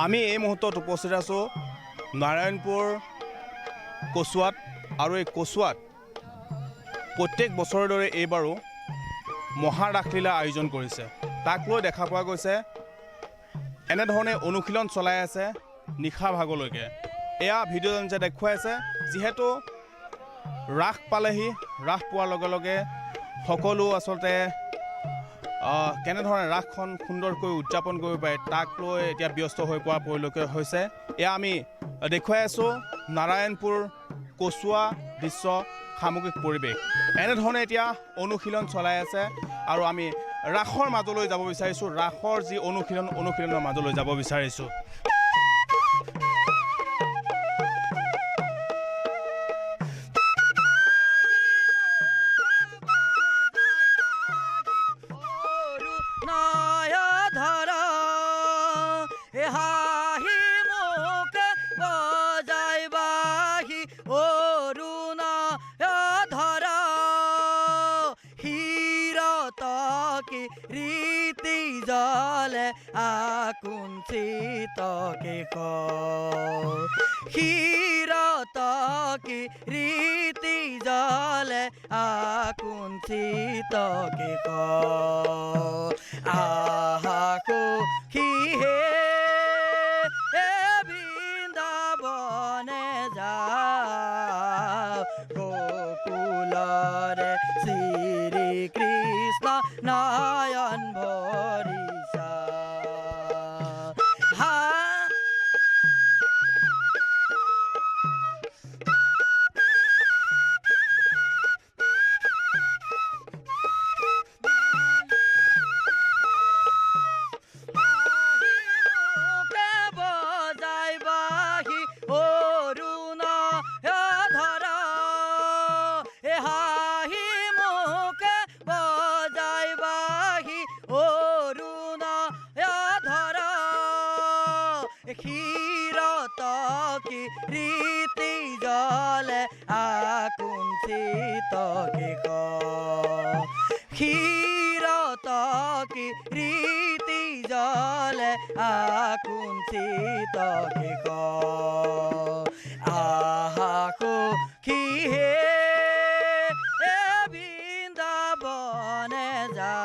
আমি এই মুহূৰ্তত উপস্থিত আছোঁ নাৰায়ণপুৰ কচুৱাত আৰু এই কচুৱাত প্ৰত্যেক বছৰৰ দৰে এইবাৰো মহাৰাসলীলা আয়োজন কৰিছে। তাক লৈ দেখা পোৱা গৈছে এনেধৰণে অনুশীলন চলাই আছে নিশা ভাগলৈকে। এয়া ভিডিঅ'জন যে দেখুৱাই আছে, যিহেতু ৰাস পালেহি, ৰাস পোৱাৰ লগে লগে সকলো আচলতে কেনেধৰণে ৰাসখন সুন্দৰকৈ উদযাপন কৰিব পাৰে তাক লৈ এতিয়া ব্যস্ত হৈ পৰা পৰিলক্ষিত হৈছে। এয়া আমি দেখুৱাই আছোঁ নাৰায়ণপুৰ কচুৱা দৃশ্য সামগ্ৰিক পৰিৱেশ। এনেধৰণে এতিয়া অনুশীলন চলাই আছে আৰু আমি ৰাসৰ মাজলৈ যাব বিচাৰিছোঁ। ৰাসৰ যি অনুশীলনৰ মাজলৈ যাব বিচাৰিছোঁ। রীতি জলে আকুঞ্চিত কেশ ক্ষীরত কি রীতি জলে আকুঞ্চিত কেশ আহাকো হে বৃন্দাবনে যা গোকুলরে শ্রী কৃষ্ণ নয়ন ভরিষা বজাইবাহি অৰুণ ধৰা হাহি মুখে বজাইবাহি অৰুণ ধৰা ক্ষীরত কি রীতি জলে আকুঞ্চিত কেশ ক্ষীরত কি রীতি জলে আকুঞ্চিত কেশ আহাকো হে বৃন্দাবনে যা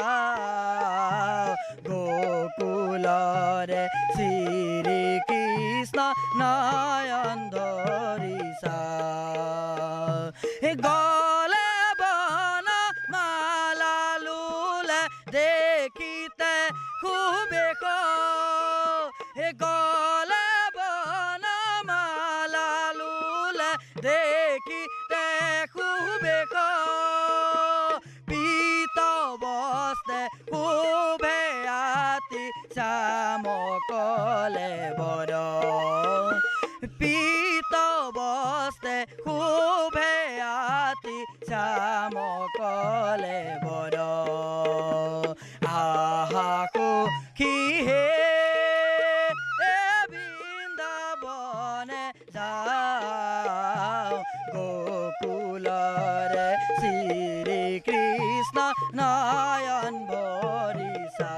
গোকুলরে শ্রী কৃষ্ণ নয়ন ধরিষা গলে বন মালা লুলে দেখিতে খুবে গলে বন মালা লুলে দেখিতে খুবে পীত বস্তে খুবে আতি চামকলে বড় পীত বস্তে খুবে আতি চামকলে বড় আহাকো হে বৃন্দাবনে যাও গোকুলরে শ্রী কৃষ্ণ নয়ন ভরিষা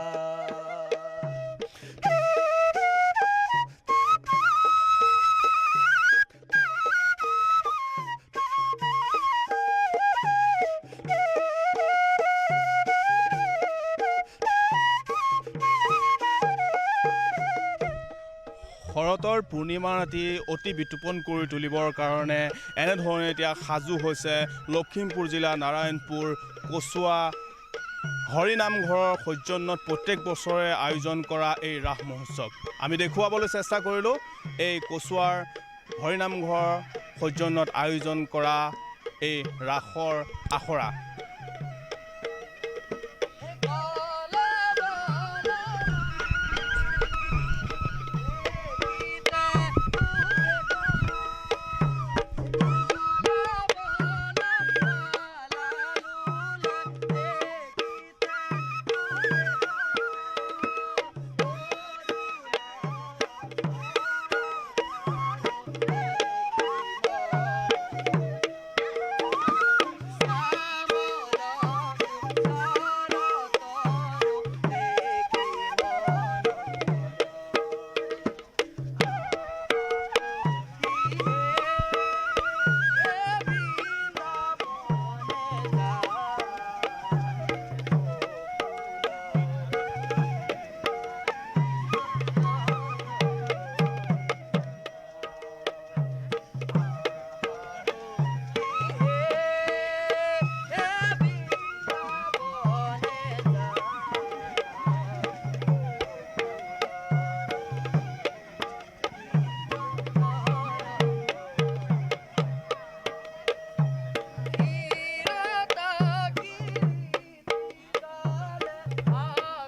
শৰতৰ পূৰ্ণিমা ৰাতি অতি বিতুপন কৰি তুলিবৰ কাৰণে এনেধৰণে এতিয়া সাজু হৈছে লখিমপুৰ জিলা নাৰায়ণপুৰ কচুৱা হৰিনামঘৰৰ সৌজন্যত প্ৰত্যেক বছৰে আয়োজন কৰা এই ৰাস মহোৎসৱ। আমি দেখুৱাবলৈ চেষ্টা কৰিলোঁ এই কচুৱাৰ হৰিনামঘৰ সৌজন্যত আয়োজন কৰা এই ৰাসৰ আখৰা।